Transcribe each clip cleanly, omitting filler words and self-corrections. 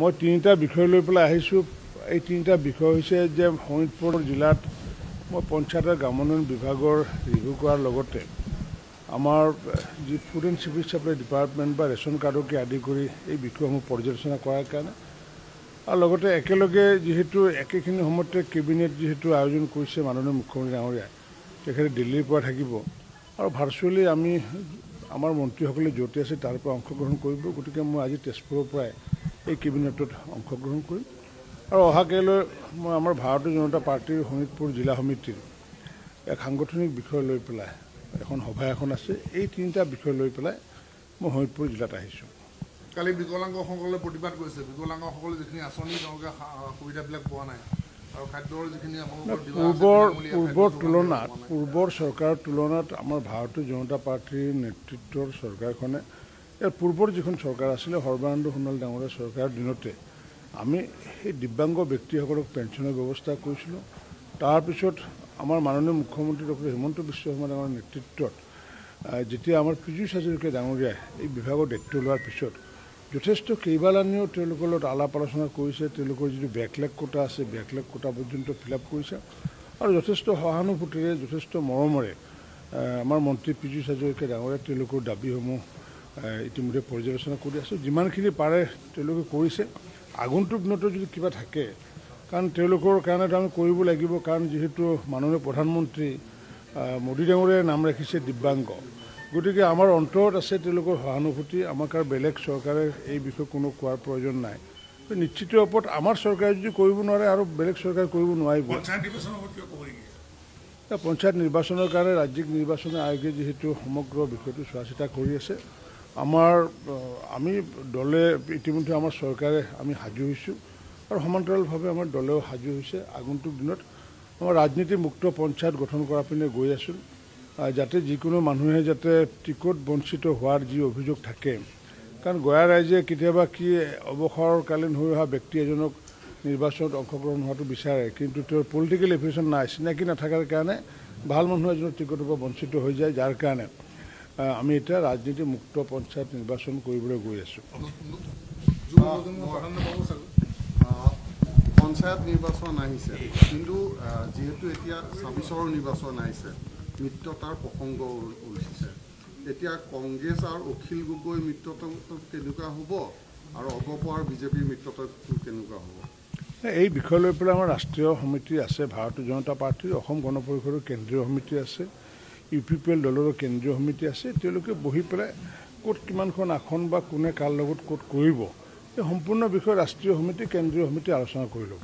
মই তিনিটা বিষয় লৈ পেলাই আহিছোঁ। এই তিনিটা বিষয় হৈছে যে শোণিতপুৰ জিলাত মই পঞ্চায়তৰ গ্ৰামোন্নয়ন বিভাগৰ ৰিভিউ কৰাৰ লগতে আমাৰ যি food and civil supply department বা ৰেচন কাৰ্ডকে আদি কৰি এই বিষয়সমূহ পৰ্যালোচনা কৰাৰ কাৰণে আৰু লগতে একেলগে যিহেতু একেখিনি সময়তে কেবিনেট যিহেতু আয়োজন কৰিছে মাননীয় মুখ্যমন্ত্ৰী ডাঙৰীয়াই, তেখেতে দিল্লীৰ পৰা থাকিব আৰু ভাৰ্চুৱেলি আমি আমাৰ মন্ত্ৰীসকলে য'তে আছে তাৰ পৰা অংশগ্ৰহণ কৰিব। গতিকে মই আজি তেজপুৰৰ পৰাই এই কেবিনেটত অংশগ্ৰহণ কৰিম আৰু অহাকাইলৈ মই আমাৰ ভাৰতীয় জনতা পাৰ্টীৰ শোণিতপুৰ জিলা সমিতিৰ এক সাংগঠনিক বিষয় লৈ পেলাই এখন সভা এখন আছে। এই তিনিটা বিষয় লৈ পেলাই মই শোণিতপুৰ জিলাত আহিছোঁ। কালি বিকলাংগসকলে প্ৰতিবাদ কৰিছে, বিকলাংগসকলে যিখিনি আঁচনি তেওঁলোকে সুবিধাবিলাক পোৱা নাই আৰু খাদ্যৰ যিখিনি পূৰ্বৰ চৰকাৰৰ তুলনাত আমাৰ ভাৰতীয় জনতা পাৰ্টীৰ নেতৃত্বৰ চৰকাৰখনে ইয়াৰ পূৰ্বৰ যিখন চৰকাৰ আছিলে সৰ্বানন্দ সোণোৱাল ডাঙৰীয়া চৰকাৰৰ দিনতে আমি সেই দিব্যাংগ ব্যক্তিসকলক পেঞ্চনৰ ব্যৱস্থা কৰিছিলোঁ। তাৰপিছত আমাৰ মাননীয় মুখ্যমন্ত্ৰী ডক্টৰ হিমন্ত বিশ্ব শৰ্মা ডাঙৰীয়াৰ নেতৃত্বত যেতিয়া আমাৰ পীযুষ হাজৰিকা ডাঙৰীয়াই এই বিভাগৰ দায়িত্ব লোৱাৰ পিছত যথেষ্ট কেইবালানিও তেওঁলোকৰ লগত আলাপ আলোচনা কৰিছে। তেওঁলোকৰ যিটো বেকলেগ কোটা আছে, বেকলেগ কোটা পৰ্যন্ত ফিল আপ কৰিছে আৰু যথেষ্ট সহানুভূতিৰে যথেষ্ট মৰমেৰে আমাৰ মন্ত্ৰী পীযুষ হাজৰিকা ডাঙৰীয়াই তেওঁলোকৰ দাবীসমূহ ইতিমধ্যে পৰ্যালোচনা কৰি আছোঁ। যিমানখিনি পাৰে তেওঁলোকে কৰিছে। আগন্তুক দিনতো যদি কিবা থাকে, কাৰণ তেওঁলোকৰ কাৰণেতো আমি কৰিব লাগিব, কাৰণ যিহেতু মাননীয় প্ৰধানমন্ত্ৰী মোদী ডাঙৰীয়াই নাম ৰাখিছে দিব্যাংগ। গতিকে আমাৰ অন্তৰত আছে তেওঁলোকৰ সহানুভূতি। আমাক আৰু বেলেগ চৰকাৰে এই বিষয়ে কোনো কোৱাৰ প্ৰয়োজন নাই। নিশ্চিত ওপৰত আমাৰ চৰকাৰে যদি কৰিব নোৱাৰে আৰু বেলেগ চৰকাৰে কৰিব নোৱাৰিব। পঞ্চায়ত নিৰ্বাচনৰ কাৰণে ৰাজ্যিক নিৰ্বাচন আয়োগে যিহেতু সমগ্ৰ বিষয়টো চোৱা চিতা কৰি আছে। আমি দলে ইতিমধ্যে আমাৰ চৰকাৰে আমি সাজু হৈছোঁ আৰু সমান্তৰালভাৱে আমাৰ দলেও সাজু হৈছে। আগন্তুক দিনত আমাৰ ৰাজনীতি মুক্ত পঞ্চায়ত গঠন কৰাৰ পিনে গৈ আছোঁ, যাতে যিকোনো মানুহে যাতে টিকট বঞ্চিত হোৱাৰ যি অভিযোগ থাকে, কাৰণ গঞা ৰাইজে কেতিয়াবা কি অৱসৰকালীন হৈ অহা ব্যক্তি এজনক নিৰ্বাচনত অংশগ্ৰহণ হোৱাটো বিচাৰে, কিন্তু তেওঁৰ পলিটিকেল এফিলিয়েশ্যন নাই, চিনাকি নাথাকাৰ কাৰণে ভাল মানুহ এজনৰ টিকটৰ পৰা বঞ্চিত হৈ যায়। যাৰ কাৰণে আমি এতিয়া ৰাজনীতি মুক্ত পঞ্চায়ত নিৰ্বাচন কৰিবলৈ গৈ আছোঁ। পঞ্চায়ত নিৰ্বাচন আহিছে, কিন্তু যিহেতু এতিয়া ২৬ৰ নিৰ্বাচন আহিছে, মিত্ৰতাৰ প্ৰসংগ উঠিছে। এতিয়া কংগ্ৰেছ আৰু অখিল গগৈ মিত্ৰতা কেনেকুৱা হ'ব আৰু অগপ আৰু বিজেপিৰ মিত্ৰতাটো কেনেকুৱা হ'ব? এই বিষয় লৈ পেলাই আমাৰ ৰাষ্ট্ৰীয় সমিতি আছে, ভাৰতীয় জনতা পাৰ্টীৰ অসম গণ পৰিষদৰ কেন্দ্ৰীয় সমিতি আছে, UPPL দলৰো কেন্দ্ৰীয় সমিতি আছে। তেওঁলোকে বহি পেলাই ক'ত কিমানখন আসন বা কোনে কাৰ লগত ক'ত কৰিব, এই সম্পূৰ্ণ বিষয়ে ৰাষ্ট্ৰীয় সমিতি কেন্দ্ৰীয় সমিতি আলোচনা কৰি ল'ব।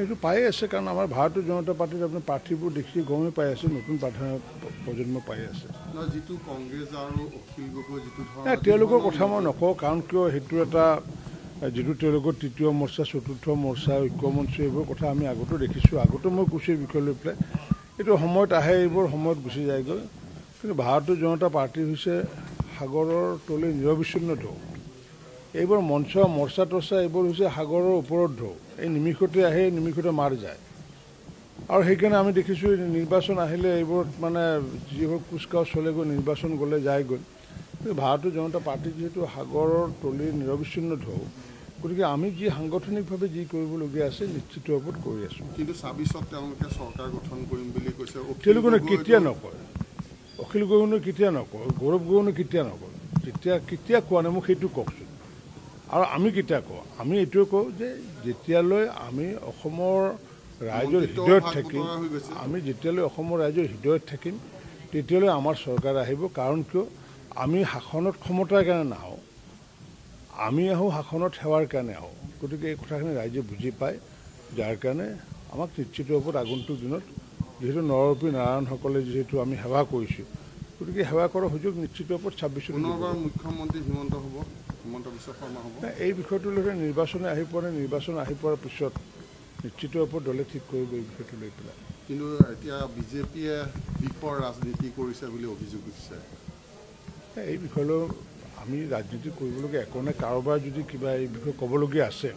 এইটো পায়ে আছে, কাৰণ আমাৰ ভাৰতীয় জনতা পাৰ্টীৰ আপুনি প্ৰাৰ্থীবোৰ দেখি গমেই পাই আছে, নতুন প্ৰজন্ম পাই আছে। যিটো কংগ্ৰেছ আৰু অখিল গগৈ তেওঁলোকৰ কথা মই নকওঁ, কাৰণ কিয় সেইটো এটা যিটো তেওঁলোকৰ তৃতীয় মৰ্চা, চতুৰ্থ মৰ্চা, ঐক্যমঞ্চ, এইবোৰ কথা আমি আগতো দেখিছোঁ। আগতো মই কৈছোঁ এই বিষয় লৈ পেলাই। এইটো সময়ত আহে, এইবোৰ সময়ত গুচি যায়গৈ। কিন্তু ভাৰতীয় জনতা পাৰ্টী হৈছে সাগৰৰ তলি নিৰবিচ্ছিন্ন ঢৌ। এইবোৰ মৰ্চা তৰ্চা এইবোৰ হৈছে সাগৰৰ ওপৰত ঢৌ। এই নিমিষতে আহে, নিমিষতে মাৰ যায়। আৰু সেইকাৰণে আমি দেখিছোঁ নিৰ্বাচন আহিলে এইবোৰত মানে যিবোৰ কুচকাও চলেগৈ, নিৰ্বাচন গ'লে যায়গৈ। কিন্তু ভাৰতীয় জনতা পাৰ্টী যিহেতু সাগৰৰ তলিৰ নিৰবিচ্ছিন্ন ঢৌ, গতিকে আমি যি সাংগঠনিকভাৱে যি কৰিবলগীয়া আছে নিশ্চিত ওপৰত কৰি আছোঁ। কিন্তু ২৬ত তেওঁলোকে চৰকাৰ গঠন কৰিম বুলি কৈছে। তেওঁলোকে কেতিয়া নকয়, অখিল গগৈনো কেতিয়া নকয়, গৌৰৱ গগৈনো কেতিয়া নকয়, কেতিয়া কোৱা নাই মোক সেইটো কওকচোন। আৰু আমি কেতিয়া কওঁ, আমি এইটোৱে কওঁ যে যেতিয়ালৈ আমি অসমৰ ৰাইজৰ হৃদয়ত থাকিম, তেতিয়ালৈ আমাৰ চৰকাৰ আহিব। কাৰণ কিয়, আমি শাসনত ক্ষমতাৰ কাৰণে নাহোঁ, আমি আহোঁ শাসনত সেৱাৰ কাৰণে আহোঁ। গতিকে এই কথাখিনি ৰাইজে বুজি পায়, যাৰ কাৰণে আমাক নিশ্চিত ওপৰত আগন্তুক দিনত যিহেতু নৰৰূপী নাৰায়ণসকলে যিহেতু আমি সেৱা কৰিছোঁ, গতিকে সেৱা কৰাৰ সুযোগ নিশ্চিত ওপৰত ২৬ মুখ্যমন্ত্ৰী হিমন্ত বিশ্ব শৰ্মা হ'ব। এই বিষয়টো লৈ নিৰ্বাচন আহি পোৱাৰ পিছত নিশ্চিত ওপৰত দলে ঠিক কৰিব এই বিষয়টো লৈ পেলাই। কিন্তু এতিয়া বিজেপিয়ে বিপৰ ৰাজনীতি কৰিছে বুলি অভিযোগ উঠিছে। এই বিষয়লৈ আমি ৰাজনীতি কৰিবলগীয়া একো নাই। কাৰোবাৰ যদি কিবা এই বিষয়ে ক'বলগীয়া আছে,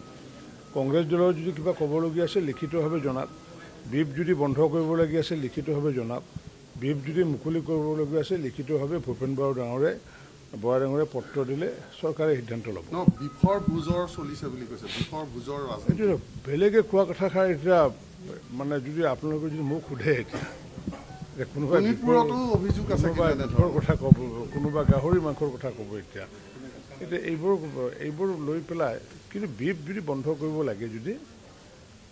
কংগ্ৰেছ দলৰ যদি কিবা ক'বলগীয়া আছে লিখিতভাৱে জনাওক, বিপ যদি বন্ধ কৰিবলগীয়া আছে লিখিতভাৱে জনাওক, বিপ যদি মুকলি কৰিবলগীয়া আছে লিখিতভাৱে ভূপেন বৰা ডাঙৰীয়াই বৰা ডাঙৰীয়াই পত্ৰ দিলে চৰকাৰে সিদ্ধান্ত ল'ব। ন বিফৰ ভোজৰ চলিছে বুলি কৈছে, বিফৰ ভোজৰ ৰাজনীতি। এইটো বেলেগে কোৱা কথাষাৰ এতিয়া মানে যদি আপোনালোকে যদি মোক সোধে এতিয়া কোনোবাই শোণিতপুৰতো অভিযোগ আছে কোনোবাই বিফৰ কথা ক'ব, কোনোবা গাহৰি মাংসৰ কথা ক'ব। এতিয়া এইবোৰ লৈ পেলাই কিন্তু বিফ যদি বন্ধ কৰিব লাগে, যদি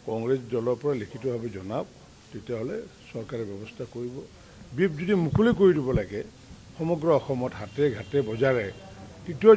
কংগ্ৰেছ দলৰ পৰা লিখিতভাৱে জনাওক, তেতিয়াহ'লে চৰকাৰে ব্যৱস্থা কৰিব। বিফ যদি মুকলি কৰি দিব লাগে সমগ্ৰ অসমত হাতে ঘাটে বজাৰে, তৃতীয়